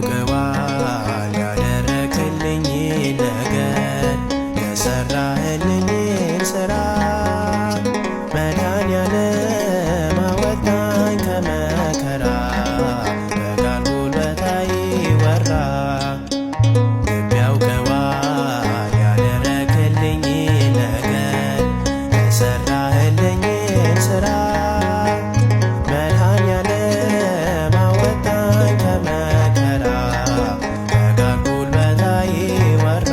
ያውቀዋል ያደረክልኝ ነገር የሰራህልኝን ስራ መድኃኔዓለም አወጣኝ ከመከራ በቃል ጉልበት አይወራ። ልብ ያውቀዋል ያደረክልኝ ነገር የሰራህልኝን ስራ መድኃኔዓለም አወጣኝ ከመከራ በቃል ጉልበት አይወራ።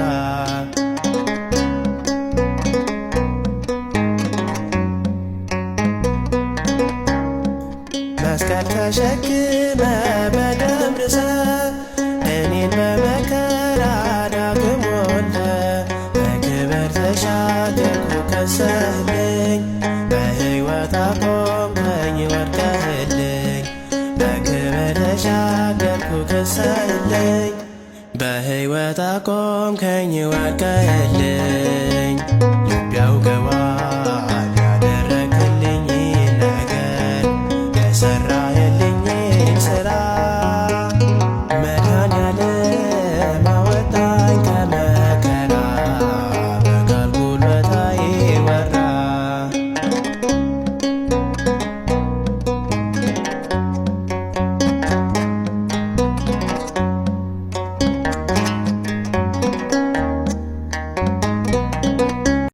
መስቀል ተሸክመ በደም ርሰ እኔን በመከራ ዳግም ወልደ በክብር ተሻገርኩ ከሰህልኝ በሕይወት አቆምከኝ ወድቀህልኝ በክብር ተሻገርኩ ከሰህልኝ በሕይወት አቆምከኝ ወድቀህልኝ